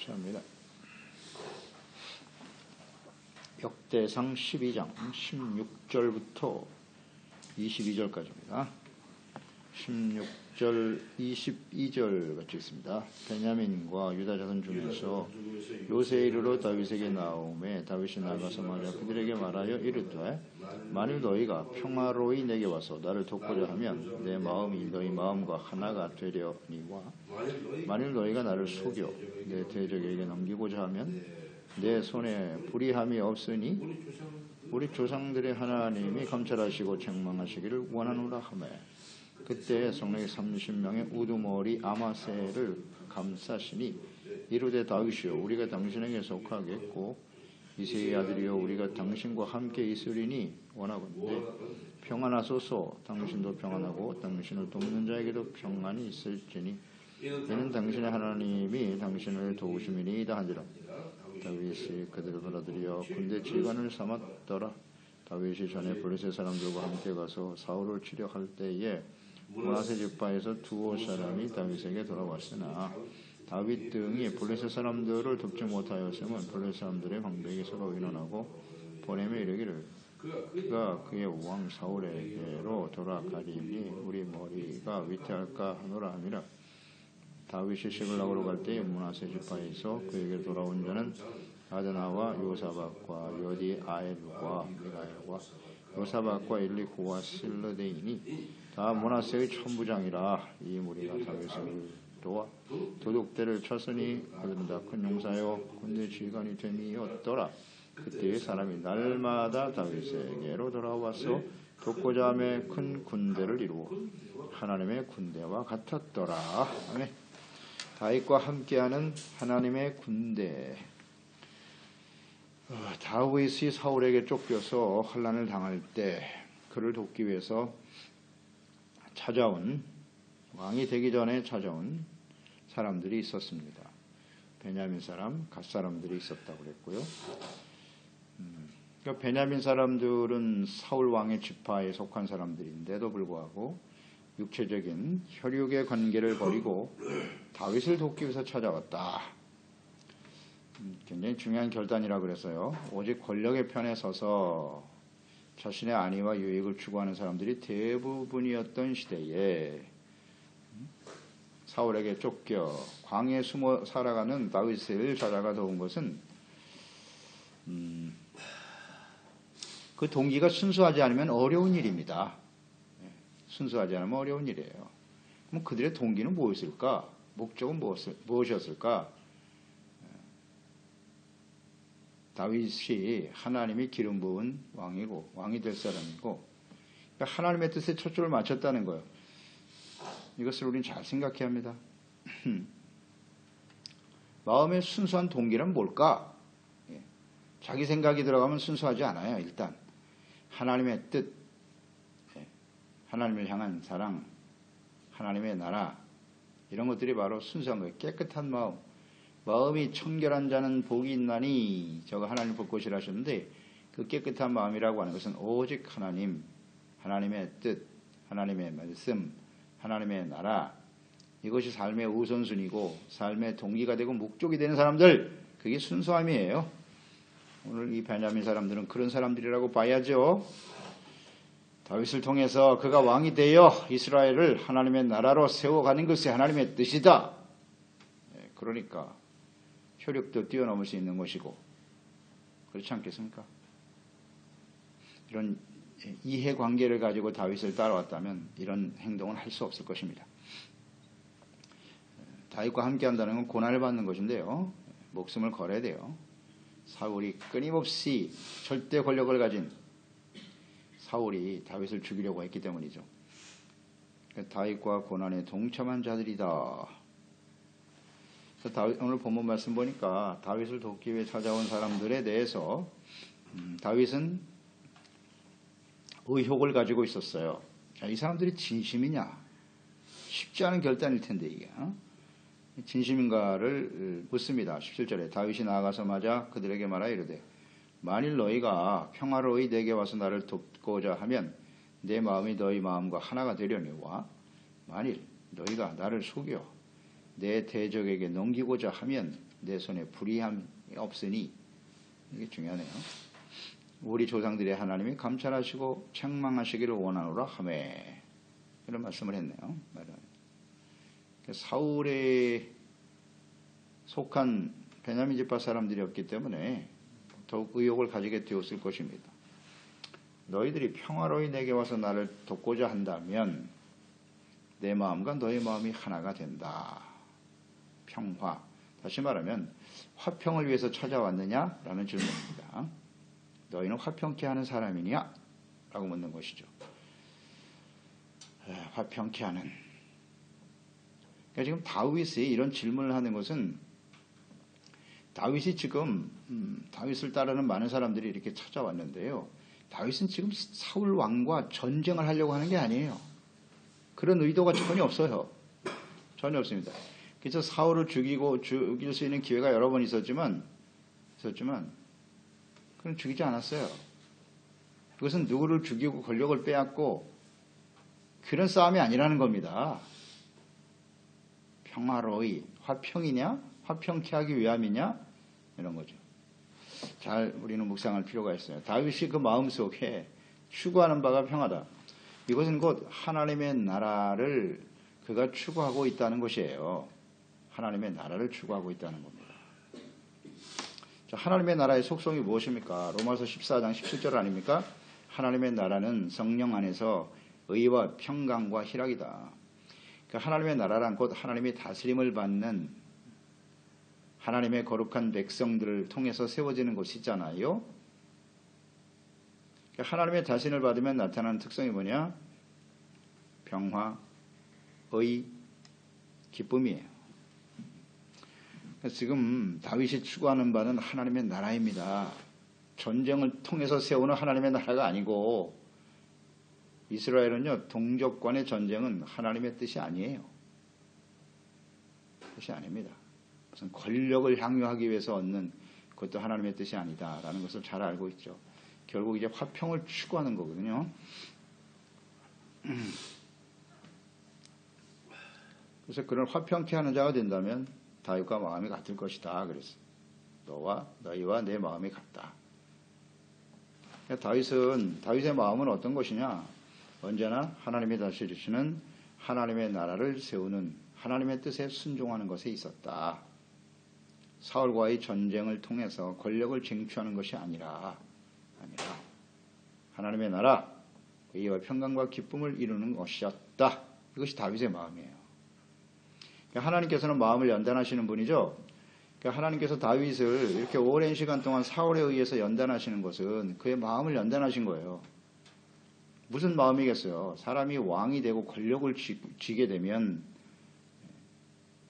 시작합니다. 역대상 12장 16절부터 22절까지입니다. 16절, 22절 같이 있습니다. 베냐민과 유다 자손 중에서 요새 이르러 다윗에게 나오매 다윗이 나가서 말하여 그들에게 말하여 이르되 만일 너희가 평화로이 내게 와서 나를 돕고자 하면 내 마음이 너희 마음과 하나가 되려니와 만일 너희가 나를 속여 내 대적에게 넘기고자 하면 내 손에 불의함이 없으니 우리 조상들의 하나님이 감찰하시고 책망하시기를 원하노라 하매 그때 성령이 30명의 우두머리 아마새를 감싸시니 이르되 다윗이여 우리가 당신에게 속하겠고 이새의 아들이여 우리가 당신과 함께 있으리니 원하건대 평안하소서. 당신도 평안하고 당신을 돕는 자에게도 평안이 있을지니 이는 당신의 하나님이 당신을 도우심이니이다 하니라. 다윗이 그들을 받아들여 군대 지휘관을 삼았더라. 다윗이 전에 블레셋 사람들과 함께 가서 사울을 치려 할 때에 므낫세 지파에서 두어 사람이 다윗에게 돌아왔으나 다윗 등이 블레셋 사람들을 돕지 못하였음은 블레셋 사람들의 방백이 서로 의논하고 보내며 이르기를 그가 그의 왕 사울에게로 돌아가리니 우리 머리가 위태할까 하노라 하니라. 다윗이 시글락으로 갈 때에 므낫세 지파에서 그에게 돌아온 자는 아드나와 요사박과 여디아엘과 미가엘과 요사박과 엘리후와 실르데이니 다 므낫세의 천부장이라. 이 무리가 다윗을 도와 도둑대를 쳤으니 그들은 다 큰 용사요 군대 지휘관이 됨이었더라. 그때의 사람이 날마다 다윗에게로 돌아와서 돕고자 하며 큰 군대를 이루어 하나님의 군대와 같았더라. 아멘. 다윗과 함께하는 하나님의 군대. 다윗이 사울에게 쫓겨서 환난을 당할 때 그를 돕기 위해서 찾아온, 왕이 되기 전에 찾아온 사람들이 있었습니다. 베냐민 사람, 갓 사람들이 있었다고 그랬고요. 그러니까 베냐민 사람들은 사울 왕의 지파에 속한 사람들인데도 불구하고 육체적인 혈육의 관계를 버리고 다윗을 돕기 위해서 찾아왔다. 굉장히 중요한 결단이라 그래서요. 오직 권력의 편에 서서 자신의 안위와 유익을 추구하는 사람들이 대부분이었던 시대에 사울에게 쫓겨 광야에 숨어 살아가는 다윗을 찾아가 도운 것은 그 동기가 순수하지 않으면 어려운 일입니다. 순수하지 않으면 어려운 일이에요. 그럼 그들의 동기는 무엇일까? 목적은 무엇이었을까? 다윗이 하나님이 기름 부은 왕이고 왕이 될 사람이고 그러니까 하나님의 뜻에 초점을 맞췄다는 거예요. 이것을 우리는 잘 생각해야 합니다. 마음의 순수한 동기란 뭘까? 자기 생각이 들어가면 순수하지 않아요. 일단 하나님의 뜻, 하나님을 향한 사랑, 하나님의 나라 이런 것들이 바로 순수한 거예요. 깨끗한 마음. 마음이 청결한 자는 복이 있나니 저거 하나님 볼 것이라 하셨는데 그 깨끗한 마음이라고 하는 것은 오직 하나님, 하나님의 뜻, 하나님의 말씀, 하나님의 나라 이것이 삶의 우선순위고 삶의 동기가 되고 목적이 되는 사람들 그게 순수함이에요. 오늘 이 베냐민 사람들은 그런 사람들이라고 봐야죠. 다윗을 통해서 그가 왕이 되어 이스라엘을 하나님의 나라로 세워가는 것이 하나님의 뜻이다. 그러니까 혈육도 뛰어넘을 수 있는 것이고 그렇지 않겠습니까? 이런 이해관계를 가지고 다윗을 따라왔다면 이런 행동은 할 수 없을 것입니다. 다윗과 함께한다는 건 고난을 받는 것인데요. 목숨을 걸어야 돼요. 사울이 끊임없이 절대 권력을 가진 사울이 다윗을 죽이려고 했기 때문이죠. 다윗과 고난에 동참한 자들이다. 오늘 본문 말씀 보니까 다윗을 돕기 위해 찾아온 사람들에 대해서 다윗은 의혹을 가지고 있었어요. 이 사람들이 진심이냐? 쉽지 않은 결단일 텐데 이게 진심인가를 묻습니다. 17절에 다윗이 나아가서 맞아 그들에게 말하여 이르되 만일 너희가 평화로이 내게 와서 나를 돕고자 하면 내 마음이 너희 마음과 하나가 되려니와 만일 너희가 나를 속여 내 대적에게 넘기고자 하면 내 손에 불의함이 없으니, 이게 중요하네요. 우리 조상들의 하나님이 감찰하시고 책망하시기를 원하노라 하매, 이런 말씀을 했네요. 사울에 속한 베냐민 지파 사람들이었기 때문에 더욱 의욕을 가지게 되었을 것입니다. 너희들이 평화로이 내게 와서 나를 돕고자 한다면 내 마음과 너희 마음이 하나가 된다. 평화. 다시 말하면 화평을 위해서 찾아왔느냐라는 질문입니다. 너희는 화평케 하는 사람이냐? 라고 묻는 것이죠. 화평케 하는. 그러니까 지금 다윗이 이런 질문을 하는 것은, 다윗이 지금 다윗을 따르는 많은 사람들이 이렇게 찾아왔는데요. 다윗은 지금 사울 왕과 전쟁을 하려고 하는 게 아니에요. 그런 의도가 전혀 없어요. 전혀 없습니다. 그래서 사울을 죽일 수 있는 기회가 여러 번 있었지만 그건 죽이지 않았어요. 그것은 누구를 죽이고 권력을 빼앗고 그런 싸움이 아니라는 겁니다. 평화로이, 화평이냐? 화평케 하기 위함이냐? 이런 거죠. 잘 우리는 묵상할 필요가 있어요. 다윗이 그 마음속에 추구하는 바가 평화다. 이것은 곧 하나님의 나라를 그가 추구하고 있다는 것이에요. 하나님의 나라를 추구하고 있다는 겁니다. 자, 하나님의 나라의 속성이 무엇입니까? 로마서 14장 17절 아닙니까? 하나님의 나라는 성령 안에서 의와 평강과 희락이다. 그러니까 하나님의 나라란 곧 하나님의 다스림을 받는 하나님의 거룩한 백성들을 통해서 세워지는 곳이잖아요. 그러니까 하나님의 다스림을 받으면 나타나는 특성이 뭐냐? 평화, 의, 기쁨이에요. 지금 다윗이 추구하는 바는 하나님의 나라입니다. 전쟁을 통해서 세우는 하나님의 나라가 아니고, 이스라엘은요, 동족간의 전쟁은 하나님의 뜻이 아니에요. 뜻이 아닙니다. 무슨 권력을 향유하기 위해서 얻는 그것도 하나님의 뜻이 아니다라는 것을 잘 알고 있죠. 결국 이제 화평을 추구하는 거거든요. 그래서 그런 화평케 하는 자가 된다면 다윗과 마음이 같을 것이다. 그랬어요. 너희와 내 마음이 같다. 그러니까 다윗의 마음은 어떤 것이냐? 언제나 하나님이 다스리시는 하나님의 나라를 세우는 하나님의 뜻에 순종하는 것에 있었다. 사울과의 전쟁을 통해서 권력을 쟁취하는 것이 아니라 하나님의 나라, 의와 평강과 기쁨을 이루는 것이었다. 이것이 다윗의 마음이에요. 하나님께서는 마음을 연단하시는 분이죠. 하나님께서 다윗을 이렇게 오랜 시간 동안 사울에 의해서 연단하시는 것은 그의 마음을 연단하신 거예요. 무슨 마음이겠어요? 사람이 왕이 되고 권력을 쥐게 되면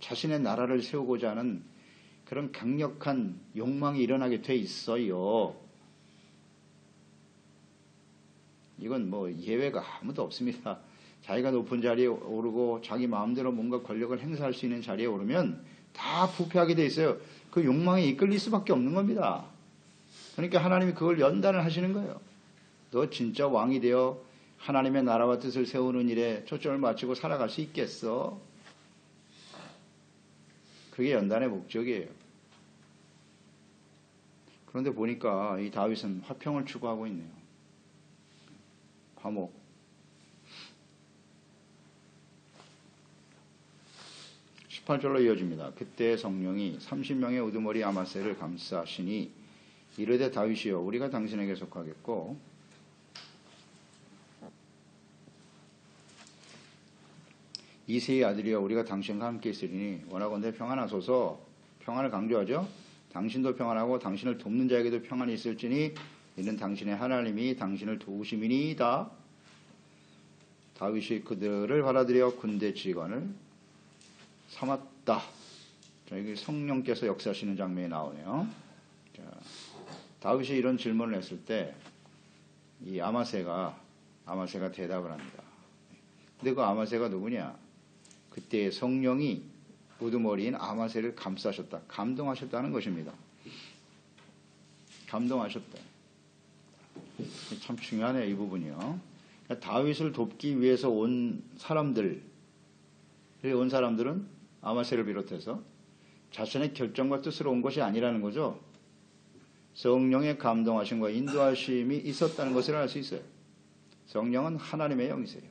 자신의 나라를 세우고자 하는 그런 강력한 욕망이 일어나게 돼 있어요. 이건 뭐 예외가 아무도 없습니다. 자기가 높은 자리에 오르고 자기 마음대로 뭔가 권력을 행사할 수 있는 자리에 오르면 다 부패하게 돼 있어요. 그 욕망에 이끌릴 수밖에 없는 겁니다. 그러니까 하나님이 그걸 연단을 하시는 거예요. 너 진짜 왕이 되어 하나님의 나라와 뜻을 세우는 일에 초점을 맞추고 살아갈 수 있겠어? 그게 연단의 목적이에요. 그런데 보니까 이 다윗은 화평을 추구하고 있네요. 화목. 18절로 이어집니다. 그때 성령이 30명의 우두머리 아마새를 감싸시니 이르되 다윗이여 우리가 당신에게 속하겠고 이새의 아들이여 우리가 당신과 함께 있으리니 원하건대 평안하소서. 평안을 강조하죠. 당신도 평안하고 당신을 돕는 자에게도 평안이 있을지니 이는 당신의 하나님이 당신을 도우심이니이다. 다윗이 그들을 받아들여 군대 지휘관을 삼았다. 자, 여기 성령께서 역사하시는 장면이 나오네요. 자, 다윗이 이런 질문을 했을 때 이 아마새가 대답을 합니다. 근데 그 아마새가 누구냐? 그때 성령이 우두머리인 아마새를 감싸셨다. 감동하셨다는 것입니다. 감동하셨다. 참 중요하네요, 이 부분이요. 다윗을 돕기 위해서 온 사람들은 아마새를 비롯해서 자신의 결정과 뜻으로 온 것이 아니라는 거죠. 성령의 감동하심과 인도하심이 있었다는 것을 알 수 있어요. 성령은 하나님의 영이세요.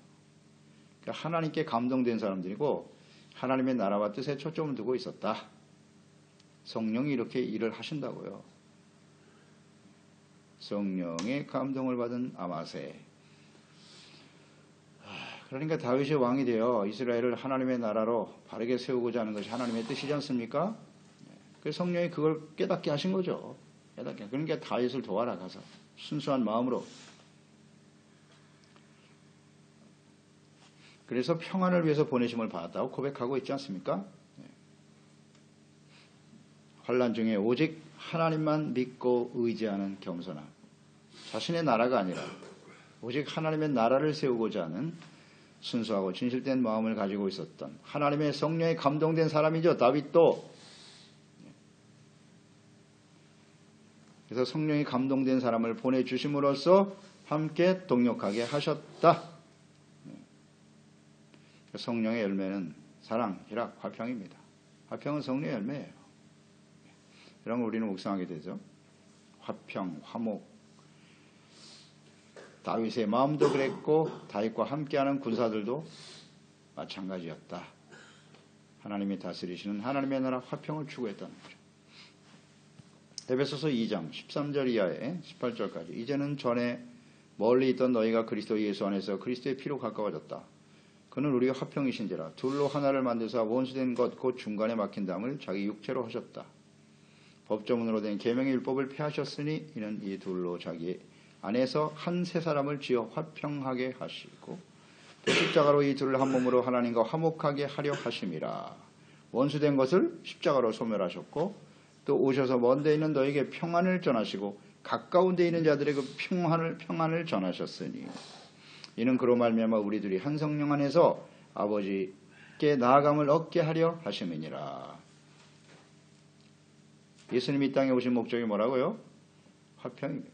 그러니까 하나님께 감동된 사람들이고 하나님의 나라와 뜻에 초점을 두고 있었다. 성령이 이렇게 일을 하신다고요. 성령의 감동을 받은 아마세. 그러니까 다윗이 왕이 되어 이스라엘을 하나님의 나라로 바르게 세우고자 하는 것이 하나님의 뜻이지 않습니까? 그래서 성령이 그걸 깨닫게 하신 거죠. 깨닫게. 그러니까 다윗을 도와라 가서 순수한 마음으로. 그래서 평안을 위해서 보내심을 받았다고 고백하고 있지 않습니까? 환난 중에 오직 하나님만 믿고 의지하는 겸손함. 자신의 나라가 아니라 오직 하나님의 나라를 세우고자 하는 순수하고 진실된 마음을 가지고 있었던 하나님의 성령에 감동된 사람이죠. 다윗도. 그래서 성령이 감동된 사람을 보내주심으로써 함께 동력하게 하셨다. 성령의 열매는 사랑, 희락, 화평입니다. 화평은 성령의 열매예요. 이런 걸 우리는 묵상하게 되죠. 화평, 화목. 다윗의 마음도 그랬고 다윗과 함께하는 군사들도 마찬가지였다. 하나님이 다스리시는 하나님의 나라 화평을 추구했다는 거죠. 에베소서 2장 13절 이하에 18절까지 이제는 전에 멀리 있던 너희가 그리스도 예수 안에서 그리스도의 피로 가까워졌다. 그는 우리가 화평이신지라 둘로 하나를 만드사 원수된 것 곧 중간에 막힌 담을 자기 육체로 하셨다. 법조문으로 된 계명의 율법을 폐하셨으니 이는 이 둘로 자기 안에서 한 세 사람을 지어 화평하게 하시고 또 십자가로 이 둘을 한 몸으로 하나님과 화목하게 하려 하심이라. 원수된 것을 십자가로 소멸하셨고 또 오셔서 먼 데 있는 너에게 평안을 전하시고 가까운 데 있는 자들에게 그 평안을 전하셨으니 이는 그로 말미암아 우리들이 한 성령 안에서 아버지께 나아감을 얻게 하려 하심이니라. 예수님이 이 땅에 오신 목적이 뭐라고요? 화평입니다.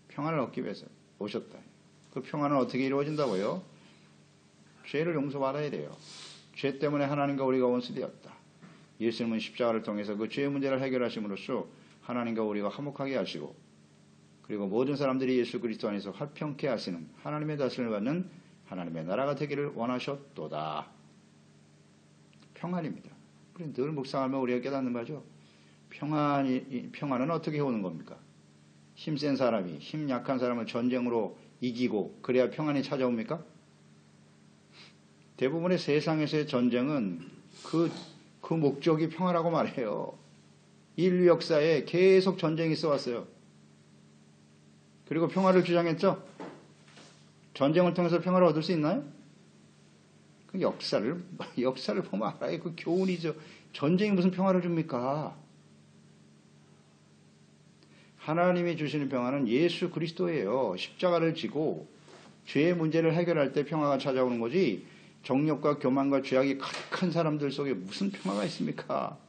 평안을 얻기 위해서 오셨다. 그 평안은 어떻게 이루어진다고요? 죄를 용서받아야 돼요. 죄 때문에 하나님과 우리가 원수되었다. 예수님은 십자가를 통해서 그 죄의 문제를 해결하심으로써 하나님과 우리가 화목하게 하시고 그리고 모든 사람들이 예수 그리스도 안에서 화평케 하시는 하나님의 다스림을 받는 하나님의 나라가 되기를 원하셨도다. 평안입니다. 우리는 늘 묵상하며 우리가 깨닫는 바죠. 평안은 어떻게 오는 겁니까? 힘센 사람이 힘 약한 사람을 전쟁으로 이기고 그래야 평안이 찾아옵니까? 대부분의 세상에서의 전쟁은 그 목적이 평화라고 말해요. 인류 역사에 계속 전쟁이 있어 왔어요. 그리고 평화를 주장했죠. 전쟁을 통해서 평화를 얻을 수 있나요? 그 역사를 보면 알아요. 그 교훈이죠. 전쟁이 무슨 평화를 줍니까? 하나님이 주시는 평화는 예수 그리스도예요. 십자가를 지고 죄의 문제를 해결할 때 평화가 찾아오는 거지 정욕과 교만과 죄악이 가득한 사람들 속에 무슨 평화가 있습니까?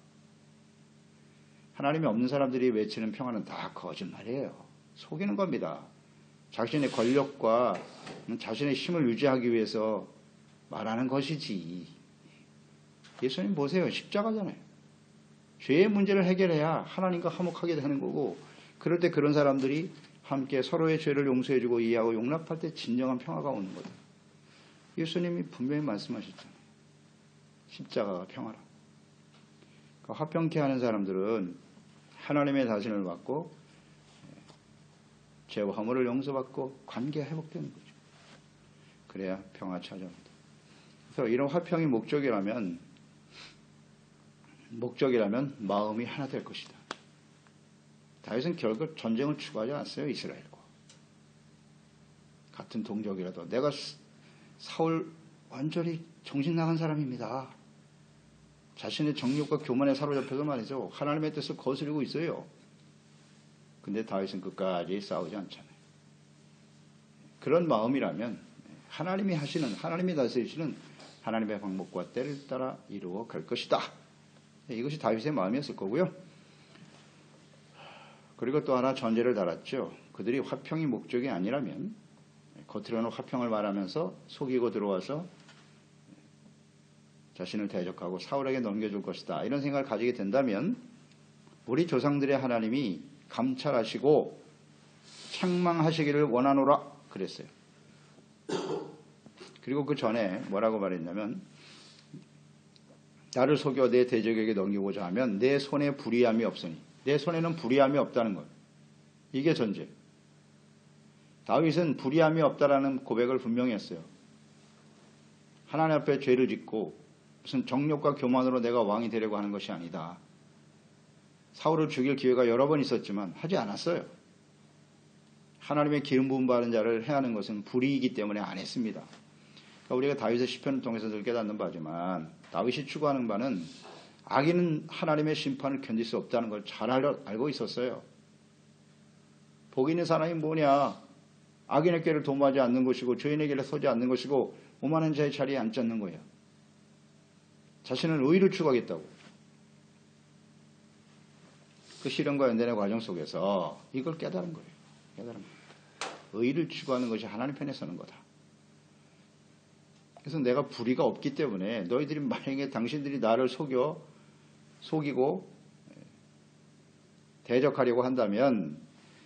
하나님이 없는 사람들이 외치는 평화는 다 거짓말이에요. 속이는 겁니다. 자신의 권력과 자신의 힘을 유지하기 위해서 말하는 것이지. 예수님 보세요. 십자가잖아요. 죄의 문제를 해결해야 하나님과 화목하게 되는 거고 그럴 때 그런 사람들이 함께 서로의 죄를 용서해주고 이해하고 용납할 때 진정한 평화가 오는 거다. 예수님이 분명히 말씀하셨잖아요. 십자가가 평화라. 그러니까 화평케 하는 사람들은 하나님의 다스림을 받고 죄와 허물을 용서받고 관계가 회복되는 거죠. 그래야 평화 찾아옵니다. 그래서 이런 화평이 목적이라면 마음이 하나 될 것이다. 다윗은 결국 전쟁을 추구하지 않았어요. 이스라엘과. 같은 동족이라도 내가 사울 완전히 정신 나간 사람입니다. 자신의 정욕과 교만에 사로잡혀서 말이죠. 하나님의 뜻을 거스르고 있어요. 근데 다윗은 끝까지 싸우지 않잖아요. 그런 마음이라면 하나님이 다스리시는 하나님의 방법과 때를 따라 이루어 갈 것이다. 이것이 다윗의 마음이었을 거고요. 그리고 또 하나 전제를 달았죠. 그들이 화평이 목적이 아니라면 겉으로는 화평을 말하면서 속이고 들어와서 자신을 대적하고 사울에게 넘겨줄 것이다. 이런 생각을 가지게 된다면 우리 조상들의 하나님이 감찰하시고 책망하시기를 원하노라 그랬어요. 그리고 그 전에 뭐라고 말했냐면 나를 속여 내 대적에게 넘기고자 하면 내 손에 불의함이 없으니 내 손에는 불의함이 없다는 거예요. 이게 전제. 다윗은 불의함이 없다라는 고백을 분명히 했어요. 하나님 앞에 죄를 짓고 무슨 정욕과 교만으로 내가 왕이 되려고 하는 것이 아니다. 사울을 죽일 기회가 여러 번 있었지만 하지 않았어요. 하나님의 기름 부음 받은 자를 해하는 것은 불의이기 때문에 안 했습니다. 그러니까 우리가 다윗의 시편을 통해서 늘 깨닫는 바지만 다윗이 추구하는 바는 악인은 하나님의 심판을 견딜 수 없다는 걸 잘 알고 있었어요. 복 있는 사람이 뭐냐? 악인의 길을 도모하지 않는 것이고 죄인의 길에 서지 않는 것이고 오만한 자의 자리에 앉지 않는 거예요. 자신은 의를 추구하겠다고. 그 실현과 연단의 과정 속에서 이걸 깨달은 거예요. 깨달은 거예요. 의를 추구하는 것이 하나님 편에 서는 거다. 그래서 내가 불의가 없기 때문에 너희들이 만약에 당신들이 나를 속이고 대적하려고 한다면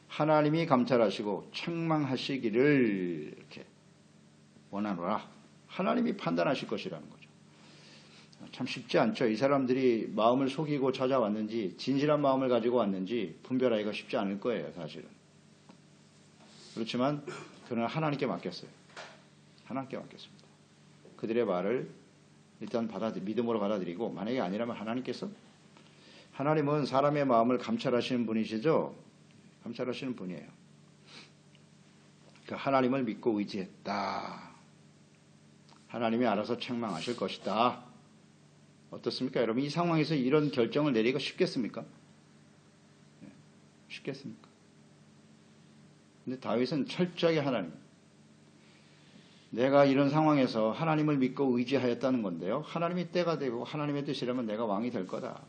하나님이 감찰하시고 책망하시기를 이렇게 원하노라. 하나님이 판단하실 것이라는 거죠. 참 쉽지 않죠. 이 사람들이 마음을 속이고 찾아왔는지 진실한 마음을 가지고 왔는지 분별하기가 쉽지 않을 거예요. 사실은. 그렇지만 그는 하나님께 맡겼어요. 하나님께 맡겼습니다. 그들의 말을 일단 믿음으로 받아들이고 만약에 아니라면 하나님은 사람의 마음을 감찰하시는 분이시죠. 감찰하시는 분이에요. 그 하나님을 믿고 의지했다. 하나님이 알아서 책망하실 것이다. 어떻습니까? 여러분 이 상황에서 이런 결정을 내리기가 쉽겠습니까? 쉽겠습니까? 근데 다윗은 철저하게 내가 이런 상황에서 하나님을 믿고 의지하였다는 건데요. 하나님이 때가 되고 하나님의 뜻이라면 내가 왕이 될 거다.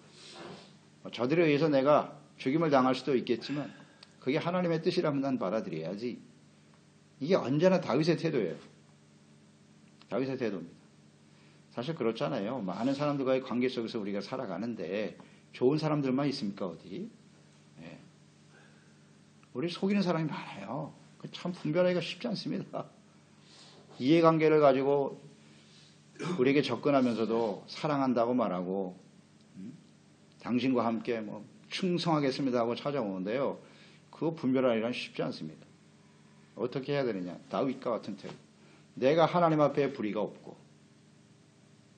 저들에 의해서 내가 죽임을 당할 수도 있겠지만 그게 하나님의 뜻이라면 난 받아들여야지. 이게 언제나 다윗의 태도예요. 다윗의 태도입니다. 사실 그렇잖아요. 많은 사람들과의 관계 속에서 우리가 살아가는데 좋은 사람들만 있습니까 어디? 네. 우리 속이는 사람이 많아요. 참 분별하기가 쉽지 않습니다. 이해관계를 가지고 우리에게 접근하면서도 사랑한다고 말하고 당신과 함께 충성하겠습니다 하고 찾아오는데요. 그거 분별하기란 쉽지 않습니다. 어떻게 해야 되느냐? 다윗과 같은 태도. 내가 하나님 앞에 불의가 없고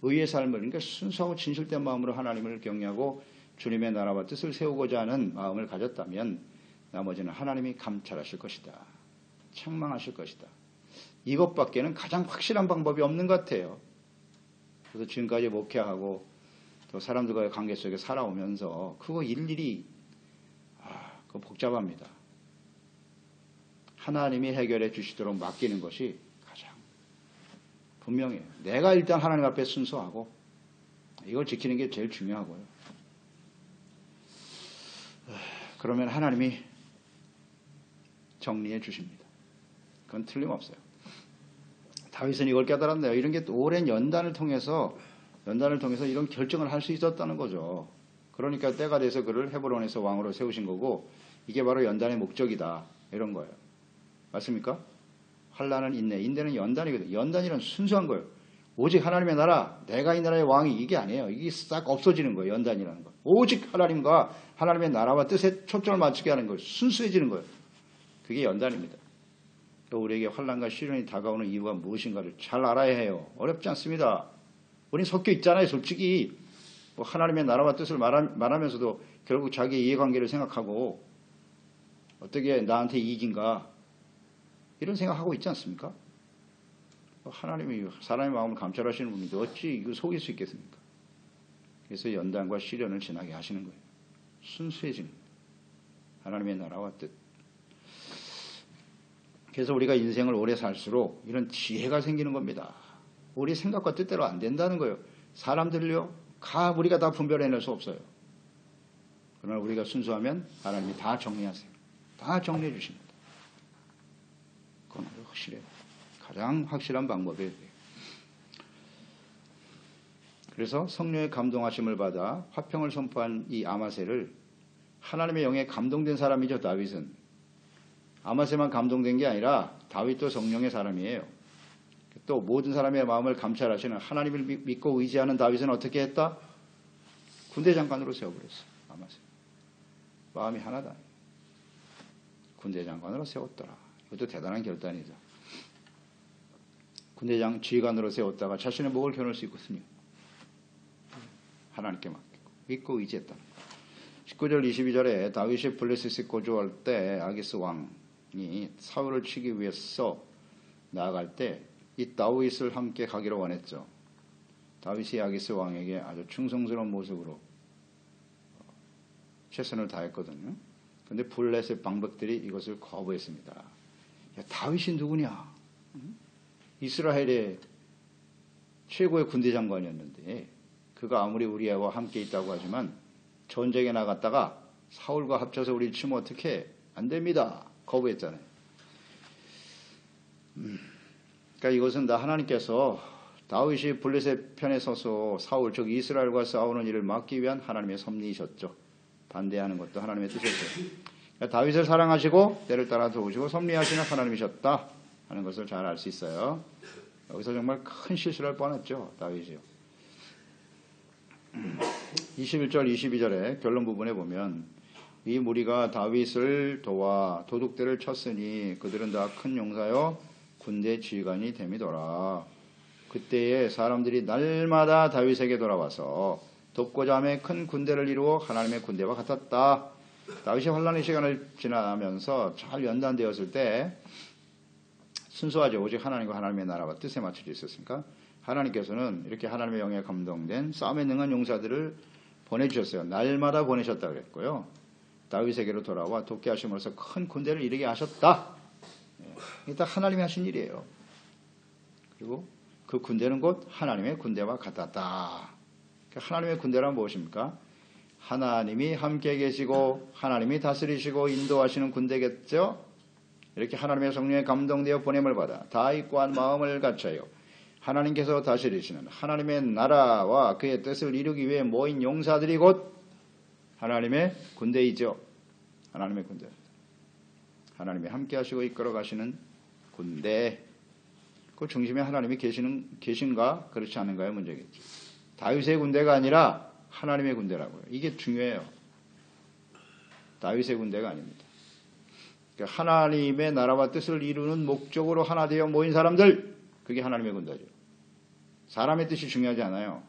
의의 삶을 그러니까 순수하고 진실된 마음으로 하나님을 경외하고 주님의 나라와 뜻을 세우고자 하는 마음을 가졌다면 나머지는 하나님이 감찰하실 것이다. 책망하실 것이다. 이것밖에는 가장 확실한 방법이 없는 것 같아요. 그래서 지금까지 목회하고 또 사람들과의 관계 속에 살아오면서 그거 일일이 그거 복잡합니다. 하나님이 해결해 주시도록 맡기는 것이 가장 분명해요. 내가 일단 하나님 앞에 순수하고 이걸 지키는 게 제일 중요하고요. 그러면 하나님이 정리해 주십니다. 그건 틀림없어요. 다윗은 이걸 깨달았네요. 이런 게 오랜 연단을 통해서 이런 결정을 할 수 있었다는 거죠. 그러니까 때가 돼서 그를 헤브론에서 왕으로 세우신 거고 이게 바로 연단의 목적이다. 이런 거예요. 맞습니까? 환난은 인내는 연단이거든요. 연단이란 순수한 거예요. 오직 하나님의 나라, 내가 이 나라의 왕이 이게 아니에요. 이게 싹 없어지는 거예요. 연단이라는 거. 오직 하나님과 하나님의 나라와 뜻에 초점을 맞추게 하는 거예요. 순수해지는 거예요. 그게 연단입니다. 또 우리에게 환난과 시련이 다가오는 이유가 무엇인가를 잘 알아야 해요. 어렵지 않습니다. 우린 섞여 있잖아요. 솔직히 하나님의 나라와 뜻을 말하면서도 결국 자기의 이해관계를 생각하고 어떻게 나한테 이익인가 이런 생각하고 있지 않습니까? 하나님이 사람의 마음을 감찰하시는 분인데 어찌 이거 속일 수 있겠습니까? 그래서 연단과 시련을 지나게 하시는 거예요. 순수해지는 거예요. 하나님의 나라와 뜻. 그래서 우리가 인생을 오래 살수록 이런 지혜가 생기는 겁니다. 우리 생각과 뜻대로 안 된다는 거예요. 사람들요, 우리가 다 분별해낼 수 없어요. 그러나 우리가 순수하면 하나님이 다 정리하세요. 다 정리해 주십니다. 그건 확실해요. 가장 확실한 방법이에요. 그래서 성령의 감동하심을 받아 화평을 선포한 이 아마세를 하나님의 영에 감동된 사람이죠. 다윗은 아마세만 감동된 게 아니라 다윗도 성령의 사람이에요. 또 모든 사람의 마음을 감찰하시는 하나님을 믿고 의지하는 다윗은 어떻게 했다? 군대 장관으로 세워버렸어. 아마세 마음이 하나다. 군대 장관으로 세웠더라. 이것도 대단한 결단이죠. 군대장 지휘관으로 세웠다가 자신의 목을 겨눌 수 있거든요. 하나님께 맡기고 믿고 의지했다. 19절 22절에 다윗이 블레셋에 거주할 때 아기스 왕이 사울을 치기 위해서 나아갈 때 이 다윗을 함께 가기로 원했죠. 다윗이 아기스 왕에게 아주 충성스러운 모습으로 최선을 다했거든요. 그런데 블레셋 방백들이 이것을 거부했습니다. 야, 다윗이 누구냐? 이스라엘의 최고의 군대 장관이었는데 그가 아무리 우리와 함께 있다고 하지만 전쟁에 나갔다가 사울과 합쳐서 우리를 치면 어떻게 안 됩니다. 거부했잖아요. 그러니까 이것은 다 하나님께서 다윗이 블레셋 편에 서서 사울 즉 이스라엘과 싸우는 일을 막기 위한 하나님의 섭리이셨죠. 반대하는 것도 하나님의 뜻이었어요. 그러니까 다윗을 사랑하시고 때를 따라 도우시고 섭리하시는 하나님이셨다 하는 것을 잘 알 수 있어요. 여기서 정말 큰 실수를 할 뻔했죠. 다윗이요. 21절 22절의 결론 부분에 보면 이 무리가 다윗을 도와 도둑들을 쳤으니 그들은 다 큰 용사요 군대 지휘관이 됨이더라. 그때에 사람들이 날마다 다윗에게 돌아와서 돕고자 하며 큰 군대를 이루어 하나님의 군대와 같았다. 다윗이 환란의 시간을 지나면서 잘 연단되었을 때 순수하죠. 오직 하나님과 하나님의 나라와 뜻에 맞춰져 있었으니까 하나님께서는 이렇게 하나님의 영에 감동된 싸움에 능한 용사들을 보내주셨어요. 날마다 보내셨다 그랬고요. 다윗에게로 돌아와 돕게 하심으로써 큰 군대를 이루게 하셨다. 이게 다 하나님이 하신 일이에요. 그리고 그 군대는 곧 하나님의 군대와 같았다. 하나님의 군대란 무엇입니까? 하나님이 함께 계시고 하나님이 다스리시고 인도하시는 군대겠죠. 이렇게 하나님의 성령에 감동되어 보냄을 받아 다윗과 한 마음을 갖춰요. 하나님께서 다스리시는 하나님의 나라와 그의 뜻을 이루기 위해 모인 용사들이 곧 하나님의 군대이죠. 하나님의 군대. 하나님이 함께 하시고 이끌어 가시는 군대. 그 중심에 하나님이 계신가 그렇지 않은가의 문제겠죠. 다윗의 군대가 아니라 하나님의 군대라고요. 이게 중요해요. 다윗의 군대가 아닙니다. 그러니까 하나님의 나라와 뜻을 이루는 목적으로 하나 되어 모인 사람들, 그게 하나님의 군대죠. 사람의 뜻이 중요하지 않아요.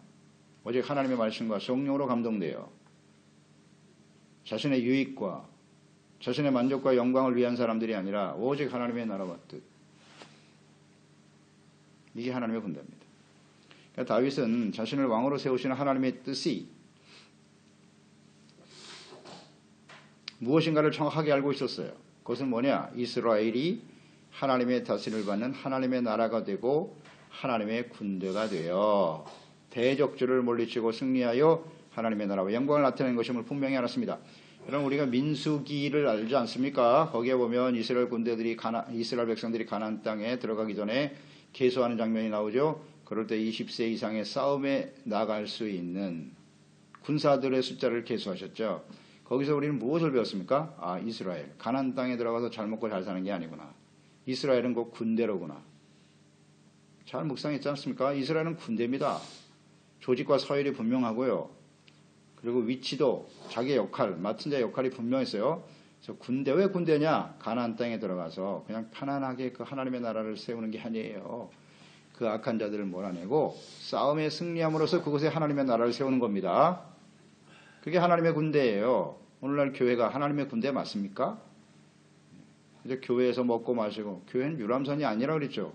오직 하나님의 말씀과 성령으로 감동되어 자신의 유익과 자신의 만족과 영광을 위한 사람들이 아니라 오직 하나님의 나라와 뜻. 이게 하나님의 군대입니다. 그러니까 다윗은 자신을 왕으로 세우시는 하나님의 뜻이 무엇인가를 정확하게 알고 있었어요. 그것은 뭐냐? 이스라엘이 하나님의 다스림을 받는 하나님의 나라가 되고 하나님의 군대가 되어 대적들을 물리치고 승리하여 하나님의 나라와 영광을 나타내는 것임을 분명히 알았습니다. 여러분 우리가 민수기를 알지 않습니까? 거기에 보면 이스라엘 군대들이 이스라엘 백성들이 가나안 땅에 들어가기 전에 계수하는 장면이 나오죠. 그럴 때 20세 이상의 싸움에 나갈 수 있는 군사들의 숫자를 계수하셨죠. 거기서 우리는 무엇을 배웠습니까? 아, 이스라엘. 가나안 땅에 들어가서 잘 먹고 잘 사는 게 아니구나. 이스라엘은 곧 군대로구나. 잘 묵상했지 않습니까? 이스라엘은 군대입니다. 조직과 서열이 분명하고요. 그리고 위치도 자기의 역할, 맡은 자의 역할이 분명했어요. 그래서 군대, 왜 군대냐? 가나안 땅에 들어가서 그냥 편안하게 그 하나님의 나라를 세우는 게 아니에요. 그 악한 자들을 몰아내고 싸움에 승리함으로써 그곳에 하나님의 나라를 세우는 겁니다. 그게 하나님의 군대예요. 오늘날 교회가 하나님의 군대 맞습니까? 이제 교회에서 먹고 마시고, 교회는 유람선이 아니라고 그랬죠.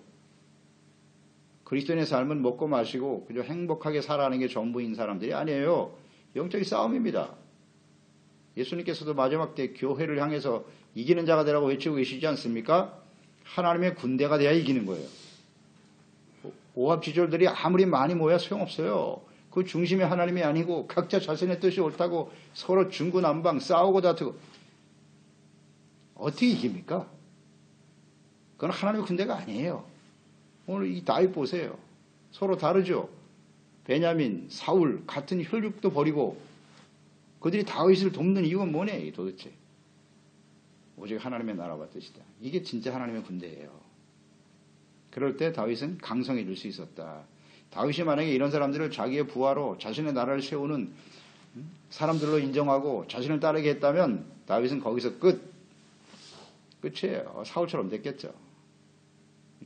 그리스도인의 삶은 먹고 마시고 그저 행복하게 살아가는 게 전부인 사람들이 아니에요. 영적인 싸움입니다. 예수님께서도 마지막 때 교회를 향해서 이기는 자가 되라고 외치고 계시지 않습니까? 하나님의 군대가 돼야 이기는 거예요. 오합지졸들이 아무리 많이 모여 소용없어요. 그 중심이 하나님이 아니고 각자 자신의 뜻이 옳다고 서로 중구난방 싸우고 다투고 어떻게 이깁니까? 그건 하나님의 군대가 아니에요. 오늘 이 다윗 보세요. 서로 다르죠. 베냐민, 사울 같은 혈육도 버리고 그들이 다윗을 돕는 이유가 뭐냐 도대체. 오직 하나님의 나라와 뜻이다. 이게 진짜 하나님의 군대예요. 그럴 때 다윗은 강성해질 수 있었다. 다윗이 만약에 이런 사람들을 자기의 부하로 자신의 나라를 세우는 사람들로 인정하고 자신을 따르게 했다면 다윗은 거기서 끝이에요. 사울처럼 됐겠죠.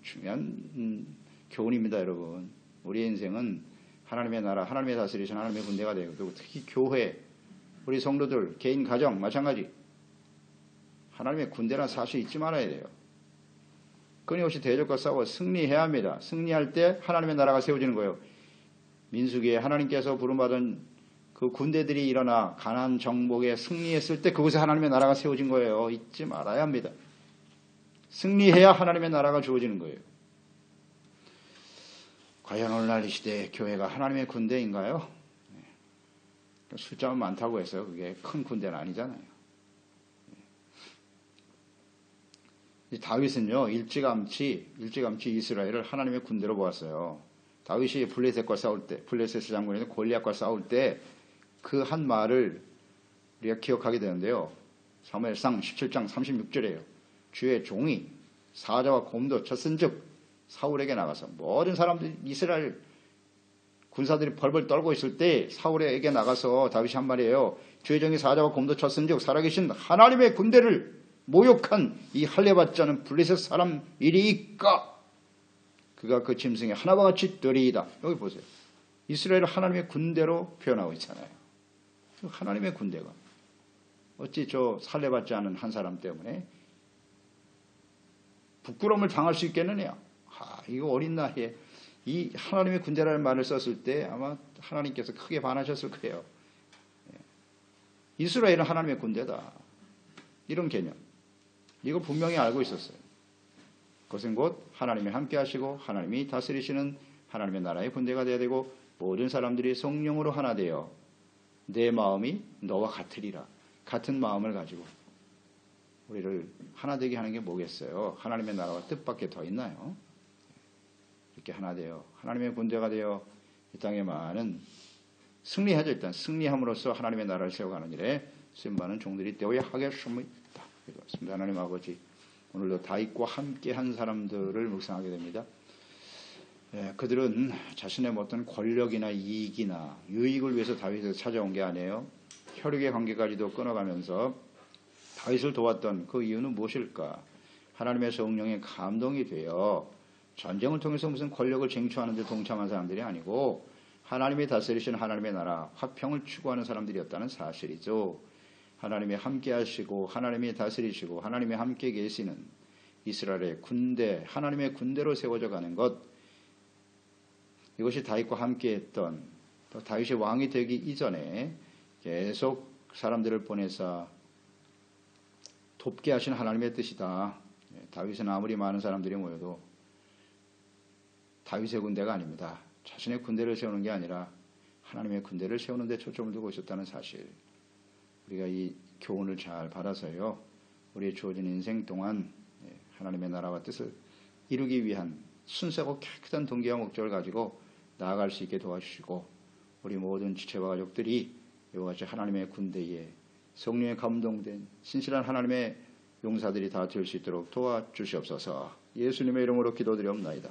중요한 교훈입니다, 여러분. 우리의 인생은 하나님의 나라, 하나님의 다스리신 하나님의 군대가 되고, 그리고 특히 교회, 우리 성도들, 개인, 가정 마찬가지 하나님의 군대라는 사실을 잊지 말아야 돼요. 끊임없이 대적과 싸워 승리해야 합니다. 승리할 때 하나님의 나라가 세워지는 거예요. 민수기에 하나님께서 부름받은 그 군대들이 일어나 가나안 정복에 승리했을 때 그곳에 하나님의 나라가 세워진 거예요. 잊지 말아야 합니다. 승리해야 하나님의 나라가 주어지는 거예요. 과연 오늘날 이 시대의 교회가 하나님의 군대인가요? 숫자만 많다고 해서 그게 큰 군대는 아니잖아요. 다윗은요, 일찌감치 이스라엘을 하나님의 군대로 보았어요. 다윗이 블레셋과 싸울 때, 블레셋 장군인 골리앗과 싸울 때 그 한 말을 우리가 기억하게 되는데요. 사무엘상 17장 36절이에요. 주의 종이 사자와 곰도 쳤은즉 사울에게 나가서 모든 사람들 이스라엘 군사들이 벌벌 떨고 있을 때 사울에게 나가서 다윗이 한 말이에요. 주의 종이 사자와 곰도 쳤은즉 살아계신 하나님의 군대를 모욕한 이 할례받지 않은 블레셋 사람이리까 그가 그 짐승의 하나와 같이 되리이다. 여기 보세요. 이스라엘을 하나님의 군대로 표현하고 있잖아요. 하나님의 군대가 어찌 저 할례받지 않은 한 사람 때문에 부끄러움을 당할 수 있겠느냐. 이거 어린 나이에 이 하나님의 군대라는 말을 썼을 때 아마 하나님께서 크게 반하셨을 거예요. 이스라엘은 하나님의 군대다. 이런 개념. 이거 분명히 알고 있었어요. 그것은 곧 하나님이 함께 하시고 하나님이 다스리시는 하나님의 나라의 군대가 되어야 되고 모든 사람들이 성령으로 하나 되어 내 마음이 너와 같으리라. 같은 마음을 가지고 우리를 하나 되게 하는 게 뭐겠어요? 하나님의 나라와 뜻밖에 더 있나요? 이렇게 하나 되어 하나님의 군대가 되어 이 땅에 많은 승리하죠. 일단 승리함으로써 하나님의 나라를 세워가는 일에 쓰임받는 종들이 되어야 하겠습니다. 그렇습니다. 하나님 아버지, 오늘도 다윗과 함께 한 사람들을 묵상하게 됩니다. 그들은 자신의 어떤 권력이나 이익이나 유익을 위해서 다윗을 찾아온 게 아니에요. 혈육의 관계까지도 끊어가면서 다윗을 도왔던 그 이유는 무엇일까? 하나님의 성령에 감동이 되어 전쟁을 통해서 무슨 권력을 쟁취하는 데 동참한 사람들이 아니고 하나님이 다스리시는 하나님의 나라, 화평을 추구하는 사람들이었다는 사실이죠. 하나님이 함께 하시고 하나님이 다스리시고 하나님이 함께 계시는 이스라엘의 군대, 하나님의 군대로 세워져 가는 것, 이것이 다윗과 함께 했던, 또 다윗이 왕이 되기 이전에 계속 사람들을 보내서 돕게 하신 하나님의 뜻이다. 다윗은 아무리 많은 사람들이 모여도 다윗의 군대가 아닙니다. 자신의 군대를 세우는 게 아니라 하나님의 군대를 세우는 데 초점을 두고 있었다는 사실, 우리가 이 교훈을 잘 받아서요, 우리의 주어진 인생 동안 하나님의 나라와 뜻을 이루기 위한 순수하고 깨끗한 동기와 목적을 가지고 나아갈 수 있게 도와주시고, 우리 모든 지체와 가족들이 이와 같이 하나님의 군대에 성령에 감동된 신실한 하나님의 용사들이 다 될 수 있도록 도와주시옵소서. 예수님의 이름으로 기도드리옵나이다.